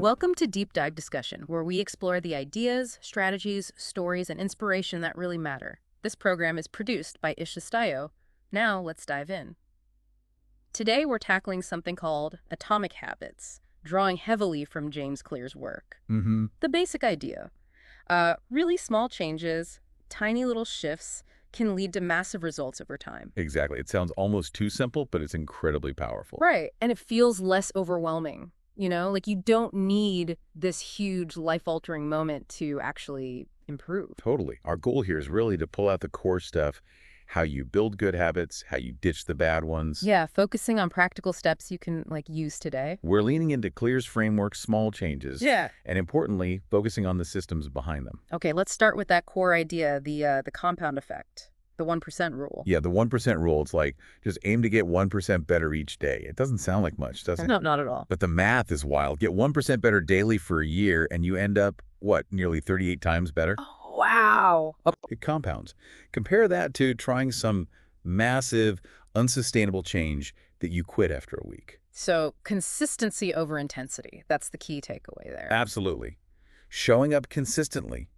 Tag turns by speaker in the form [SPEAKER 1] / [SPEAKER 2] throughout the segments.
[SPEAKER 1] Welcome to Deep Dive Discussion, where we explore the ideas, strategies, stories, and inspiration that really matter. This program is produced by Ysh Estayo. Now, let's dive in. Today, we're tackling something called atomic habits, drawing heavily from James Clear's work. The basic idea. Really small changes, tiny little shifts, can lead to massive results over time.
[SPEAKER 2] Exactly. It sounds almost too simple, but it's incredibly powerful.
[SPEAKER 1] Right, and it feels less overwhelming. Like you don't need this huge life-altering moment to actually improve.
[SPEAKER 2] Totally. Our goal here is really to pull out the core stuff, how you build good habits, how you ditch the bad ones.
[SPEAKER 1] Yeah, focusing on practical steps you can use today.
[SPEAKER 2] We're leaning into Clear's framework, small changes.
[SPEAKER 1] Yeah.
[SPEAKER 2] And importantly, focusing on the systems behind them.
[SPEAKER 1] Okay, let's start with that core idea, the compound effect, the 1% rule.
[SPEAKER 2] Yeah, the 1% rule. It's like, just aim to get 1% better each day. It doesn't sound like much, does it?
[SPEAKER 1] No, not at all.
[SPEAKER 2] But the math is wild. Get 1% better daily for a year, and you end up, nearly 38 times better?
[SPEAKER 1] Oh, wow.
[SPEAKER 2] It compounds. Compare that to trying some massive, unsustainable change that you quit after a week.
[SPEAKER 1] So consistency over intensity. That's the key takeaway there.
[SPEAKER 2] Absolutely. Showing up consistently,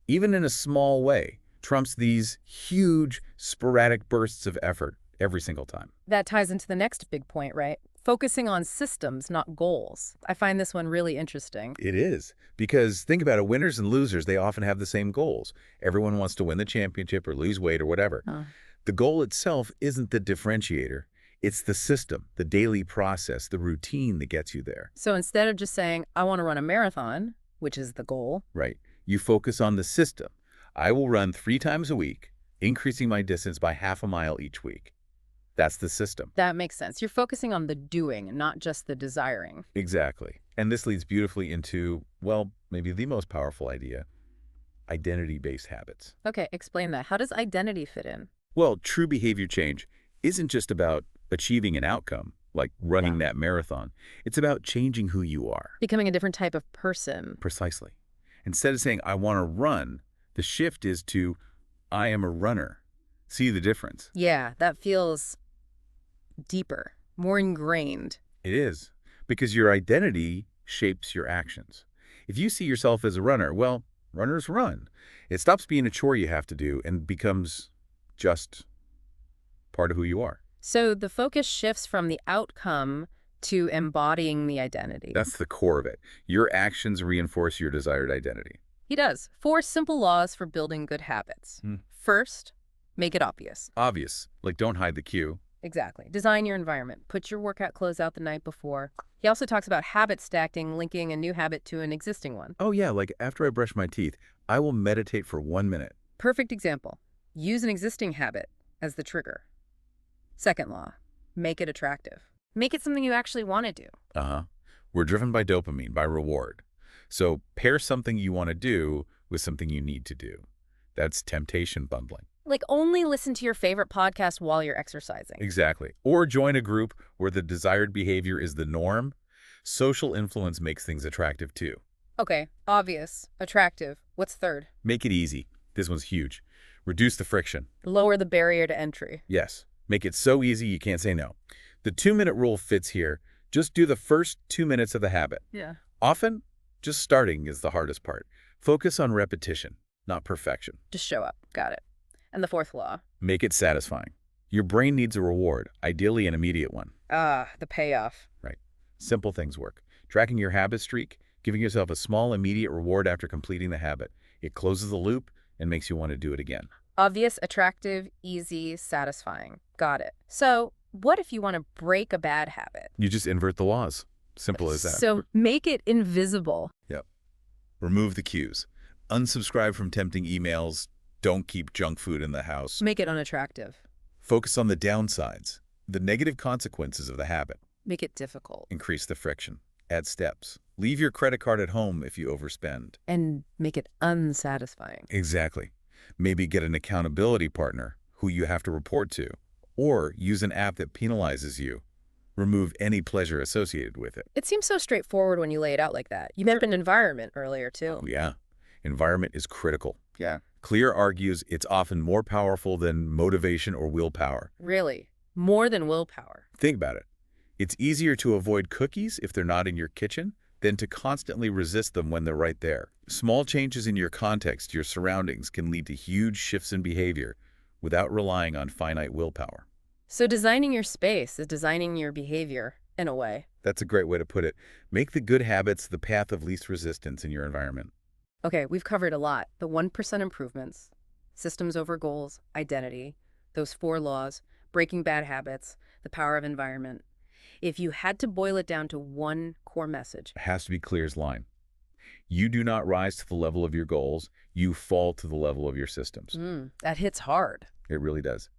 [SPEAKER 2] even in a small way, trumps these huge, sporadic bursts of effort every single time.
[SPEAKER 1] That ties into the next big point, right? Focusing on systems, not goals. I find this one really interesting.
[SPEAKER 2] It is. Because think about it, winners and losers, they often have the same goals. Everyone wants to win the championship or lose weight or whatever. The goal itself isn't the differentiator. It's the system, the daily process, the routine that gets you there.
[SPEAKER 1] So instead of just saying, I want to run a marathon, which is the goal.
[SPEAKER 2] Right. You focus on the system. I will run 3 times a week, increasing my distance by half a mile each week. That's the system.
[SPEAKER 1] That makes sense. You're focusing on the doing, not just the desiring.
[SPEAKER 2] Exactly. And this leads beautifully into, well, maybe the most powerful idea, identity-based habits.
[SPEAKER 1] Okay, explain that. How does identity fit in?
[SPEAKER 2] Well, true behavior change isn't just about achieving an outcome, like running that marathon. It's about changing who you are.
[SPEAKER 1] Becoming a different type of person.
[SPEAKER 2] Precisely. Instead of saying, I want to run, the shift is to, I am a runner. See the difference?
[SPEAKER 1] Yeah, that feels deeper, more ingrained.
[SPEAKER 2] It is, because your identity shapes your actions. If you see yourself as a runner, well, runners run. It stops being a chore you have to do and becomes just part of who you are.
[SPEAKER 1] So the focus shifts from the outcome to embodying the identity.
[SPEAKER 2] That's the core of it. Your actions reinforce your desired identity.
[SPEAKER 1] He does. 4 simple laws for building good habits. First, make it obvious.
[SPEAKER 2] Obvious. Like, don't hide the cue.
[SPEAKER 1] Exactly. Design your environment. Put your workout clothes out the night before. He also talks about habit stacking, linking a new habit to an existing one.
[SPEAKER 2] Oh yeah, like after I brush my teeth, I will meditate for 1 minute.
[SPEAKER 1] Perfect example. Use an existing habit as the trigger. Second law, make it attractive. Make it something you actually want to do.
[SPEAKER 2] We're driven by dopamine, by reward. So pair something you want to do with something you need to do. That's temptation bundling.
[SPEAKER 1] Like only listen to your favorite podcast while you're exercising.
[SPEAKER 2] Exactly. Or join a group where the desired behavior is the norm. Social influence makes things attractive too.
[SPEAKER 1] Okay, obvious, attractive. What's third?
[SPEAKER 2] Make it easy. This one's huge. Reduce the friction.
[SPEAKER 1] Lower the barrier to entry.
[SPEAKER 2] Yes. Make it so easy you can't say no. The 2-minute rule fits here. Just do the first 2 minutes of the habit.
[SPEAKER 1] Yeah.
[SPEAKER 2] Often, just starting is the hardest part. Focus on repetition, not perfection.
[SPEAKER 1] Just show up. Got it. And the 4th law.
[SPEAKER 2] Make it satisfying. Your brain needs a reward, ideally an immediate one.
[SPEAKER 1] The payoff.
[SPEAKER 2] Right. Simple things work. Tracking your habit streak, giving yourself a small immediate reward after completing the habit. It closes the loop and makes you want to do it again.
[SPEAKER 1] Obvious, attractive, easy, satisfying. Got it. So what if you want to break a bad habit?
[SPEAKER 2] You just invert the laws. Simple as that.
[SPEAKER 1] So make it invisible.
[SPEAKER 2] Yep. Remove the cues. Unsubscribe from tempting emails. Don't keep junk food in the house.
[SPEAKER 1] Make it unattractive.
[SPEAKER 2] Focus on the downsides, the negative consequences of the habit.
[SPEAKER 1] Make it difficult.
[SPEAKER 2] Increase the friction. Add steps. Leave your credit card at home if you overspend.
[SPEAKER 1] And make it unsatisfying.
[SPEAKER 2] Exactly. Maybe get an accountability partner who you have to report to, or use an app that penalizes you. Remove any pleasure associated with it.
[SPEAKER 1] It seems so straightforward when you lay it out like that. You mentioned environment earlier, too.
[SPEAKER 2] Oh, yeah. Environment is critical.
[SPEAKER 1] Yeah.
[SPEAKER 2] Clear argues it's often more powerful than motivation or willpower.
[SPEAKER 1] Really? More than willpower?
[SPEAKER 2] Think about it. It's easier to avoid cookies if they're not in your kitchen than to constantly resist them when they're right there. Small changes in your context, your surroundings, can lead to huge shifts in behavior without relying on finite willpower.
[SPEAKER 1] So designing your space is designing your behavior, in a way.
[SPEAKER 2] That's a great way to put it. Make the good habits the path of least resistance in your environment.
[SPEAKER 1] Okay, we've covered a lot. The 1% improvements, systems over goals, identity, those 4 laws, breaking bad habits, the power of environment. If you had to boil it down to one core message.
[SPEAKER 2] It has to be clear as line. You do not rise to the level of your goals. You fall to the level of your systems.
[SPEAKER 1] That hits hard.
[SPEAKER 2] It really does.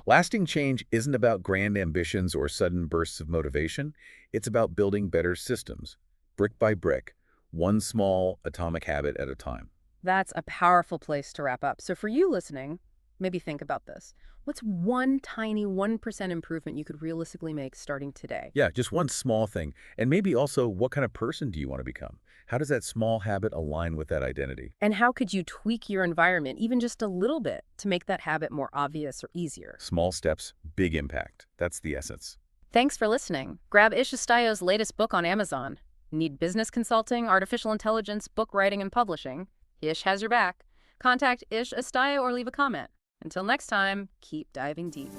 [SPEAKER 2] Lasting change isn't about grand ambitions or sudden bursts of motivation. It's about building better systems, brick by brick, one small atomic habit at a time.
[SPEAKER 1] That's a powerful place to wrap up. So for you listening, maybe think about this. What's one tiny 1% improvement you could realistically make starting today?
[SPEAKER 2] Yeah, just one small thing. And maybe also, what kind of person do you want to become? How does that small habit align with that identity?
[SPEAKER 1] And how could you tweak your environment even just a little bit to make that habit more obvious or easier?
[SPEAKER 2] Small steps, big impact. That's the essence.
[SPEAKER 1] Thanks for listening. Grab Ysh Estayo's latest book on Amazon. Need business consulting, artificial intelligence, book writing, and publishing? Ysh has your back. Contact Ysh Estayo or leave a comment. Until next time, keep diving deep.